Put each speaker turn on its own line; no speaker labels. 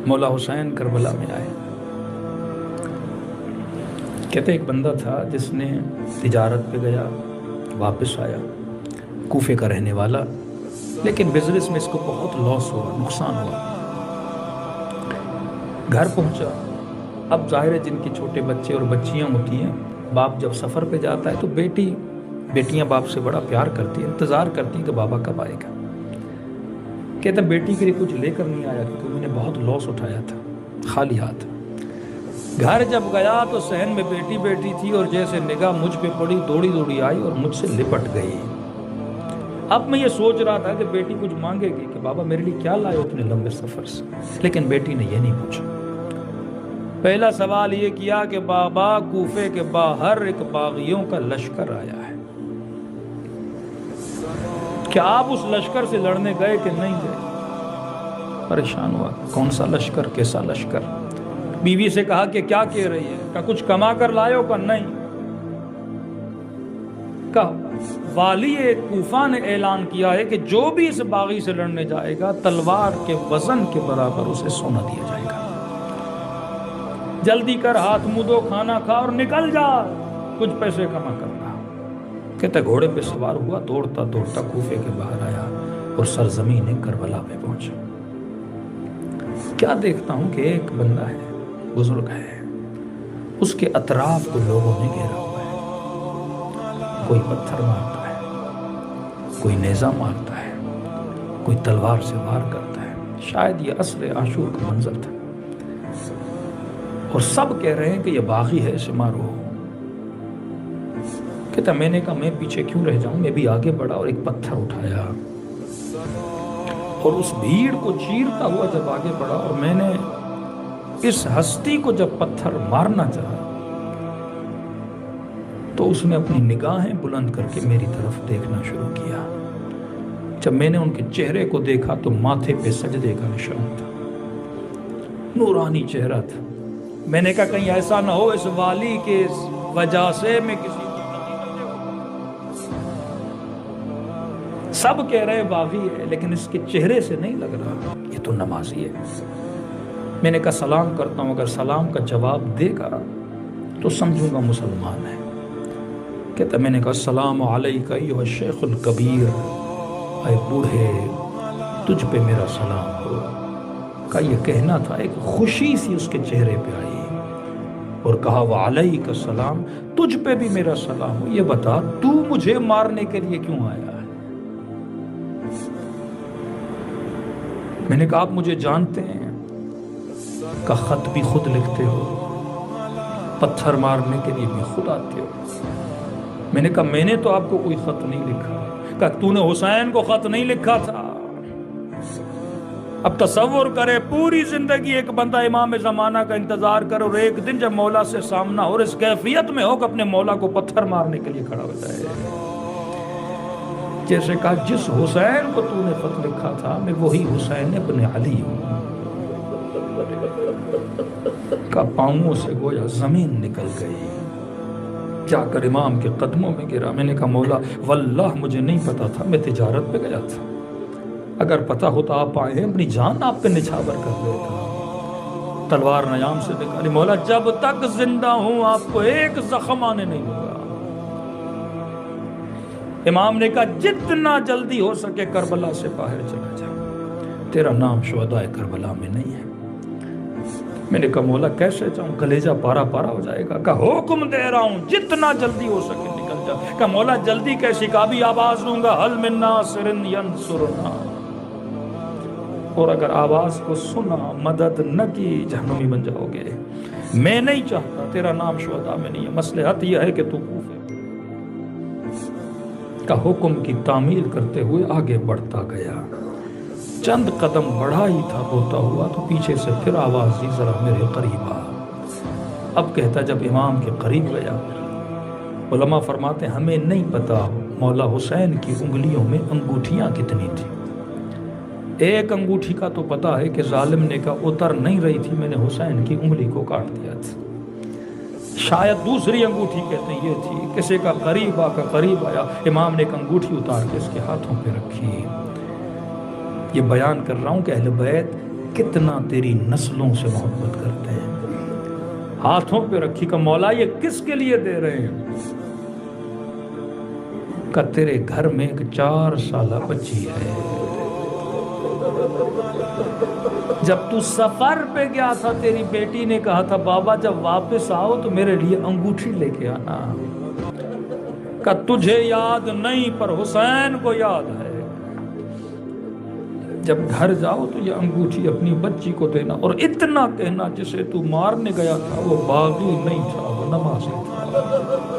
مولا حسین کربلا میں آئے. کہتے ایک بندہ تھا جس نے تجارت پہ گیا، واپس آیا، کوفے کا رہنے والا، لیکن بزنس میں اس کو بہت لاس ہوا، نقصان ہوا. گھر پہنچا. اب ظاہر ہے جن کے چھوٹے بچے اور بچیاں ہوتی ہیں، باپ جب سفر پہ جاتا ہے تو بیٹیاں باپ سے بڑا پیار کرتی ہیں، انتظار کرتی ہیں کہ بابا کب آئے گا. کہتا بیٹی کے لیے کچھ لے کر نہیں آیا کیونکہ میں نے بہت لاس اٹھایا تھا، خالی ہاتھ. گھر جب گیا تو صحن میں بیٹی بیٹھی تھی اور جیسے نگاہ مجھ پہ پڑی دوڑی آئی اور مجھ سے لپٹ گئی. اب میں یہ سوچ رہا تھا کہ بیٹی کچھ مانگے گی کہ بابا میرے لیے کیا لائے ہو اتنے لمبے سفر سے، لیکن بیٹی نے یہ نہیں پوچھا. پہلا سوال یہ کیا کہ بابا کوفے کے باہر ایک باغیوں کا لشکر آیا ہے، کیا آپ اس لشکر سے لڑنے گئے کہ نہیں گئے؟ پریشان ہوا، کون سا لشکر، کیسا لشکر؟ بیوی سے کہا کہ کیا کہہ رہی ہے؟ کہ کچھ کما کر لائے ہو؟ کہ نہیں. کہا والی کوفہ نے اعلان کیا ہے کہ جو بھی اس باغی سے لڑنے جائے گا تلوار کے وزن کے برابر اسے سونا دیا جائے گا. جلدی کر، ہاتھ منہ دھو، کھانا کھا اور نکل جا، کچھ پیسے کما کر لا. کہتا گھوڑے پہ سوار ہوا، دوڑتا کوفے کے باہر آیا اور سرزمین کربلا میں پہنچا. کیا دیکھتا ہوں کہ ایک بندہ ہے، بزرگ ہے، اس کے اطراف کو لوگوں نے گھیرا ہوا ہے. کوئی پتھر مارتا ہے، کوئی نیزہ مارتا ہے، کوئی تلوار سے وار کرتا ہے. شاید یہ عصر عاشور کا منظر تھا. اور سب کہہ رہے ہیں کہ یہ باغی ہے، اسے مارو. کہتا میں نے کہا میں پیچھے کیوں رہ جاؤں. میں بھی آگے بڑھا اور ایک پتھر اٹھایا اور اس بھیڑ کو چیرتا ہوا جب آگے بڑھا اور میں نے اس ہستی کو جب پتھر مارنا چاہا تو اس نے اپنی نگاہیں بلند کر کے میری طرف دیکھنا شروع کیا. جب میں نے ان کے چہرے کو دیکھا تو ماتھے پہ سجدے کا نشان تھا، نورانی چہرہ تھا. میں نے کہا کہیں ایسا نہ ہو اس والی کے وجہ سے میں کسی کو تکلیف دے. سب کہہ رہے باغی ہے لیکن اس کے چہرے سے نہیں لگ رہا یہ تو نمازی ہے. میں نے کہا سلام کرتا ہوں، اگر سلام کا جواب دے گا تو سمجھوں گا مسلمان ہے. کہتا میں نے کہا السلام علیکہ ایھا الشیخ الکبیر، اے بوڑھے تجھ پہ میرا سلام ہو. کا یہ کہنا تھا، ایک خوشی سی اس کے چہرے پہ آئی اور کہا وعلیک السلام، تجھ پہ بھی میرا سلام ہو. یہ بتا تو مجھے مارنے کے لیے کیوں آیا ہے؟ میں نے کہا آپ مجھے جانتے ہیں؟ کا خط بھی خود لکھتے ہو، پتھر مارنے کے لیے بھی خود آتے ہو. میں نے کہا میں نے تو آپ کو کوئی خط نہیں لکھا. کہا تو نے حسین کو خط نہیں لکھا تھا؟ اب تصور کرے پوری زندگی ایک بندہ امام زمانہ کا انتظار کرے اور ایک دن جب مولا سے سامنا اور اس کیفیت میں ہو کہ اپنے مولا کو پتھر مارنے کے لیے کھڑا ہو جائے. جیسے کہا جس حسین کو تو نے خط لکھا تھا میں وہی حسین ابن علی ہوں. کا پاؤں سے گویا زمین نکل گئی، جا کر امام کے قدموں میں گرا. میں نے کہا مولا واللہ مجھے نہیں پتا تھا، میں تجارت پہ گیا تھا. اگر پتا ہوتا آپ آئے ہیں اپنی جان آپ پہ نچھاور کر لیتا. تلوار نیام سے نکالی. مولا جب تک زندہ ہوں آپ کو ایک زخم آنے نہیں ہوگا. امام نے کہا جتنا جلدی ہو سکے کربلا سے باہر چلا جا، تیرا نام شہدائے کربلا میں نہیں ہے. میں نے کہا مولا کیسے جاؤں، کلیجہ پارا پارا ہو جائے گا. کہا حکم دے رہا ہوں جتنا جلدی ہو سکے نکل جا. کہا مولا جلدی کیسی؟ کہا بھی آواز دوں گا حل من ناصر ینصرنا، اور اگر آواز کو سنا مدد نہ کی جہنمی بن جاؤ گے. میں نہیں چاہتا، تیرا نام شہداء میں نہیں ہے. مصلحت یہ ہے کہ تو کوفے کا حکم کی تعمیل کرتے ہوئے آگے بڑھتا گیا. چند قدم بڑھا ہی تھا ہوتا ہوا تو پیچھے سے پھر آواز دی ذرا میرے قریب آ. اب کہتا جب امام کے قریب گیا، علماء فرماتے ہیں ہمیں نہیں پتا مولا حسین کی انگلیوں میں انگوٹھیاں کتنی تھی. ایک انگوٹھی کا تو پتا ہے کہ ظالم نے کہا اتر نہیں رہی تھی، میں نے حسین کی انگلی کو کاٹ دیا تھا. شاید دوسری انگوٹھی کہتے ہیں یہ تھی. کسی کا قریب آ کر قریب آیا، امام نے ایک انگوٹھی اتار کے اس کے ہاتھوں پہ رکھی. یہ بیان کر رہا ہوں کہ اہل بیت کتنا تیری نسلوں سے محبت کرتے ہیں. ہاتھوں پہ رکھی کہ مولا یہ کس کے لیے دے رہے ہیں؟ کہ تیرے گھر میں ایک 4 سالہ بچی ہے. جب تو سفر پہ گیا تھا تیری بیٹی نے کہا تھا بابا جب واپس آؤ تو میرے لیے انگوٹھی لے کے آنا. کہ تجھے یاد نہیں پر حسین کو یاد ہے. جب گھر جاؤ تو یہ انگوٹھی اپنی بچی کو دینا اور اتنا کہنا جسے تو مارنے گیا تھا وہ باغی نہیں تھا وہ نمازی تھا.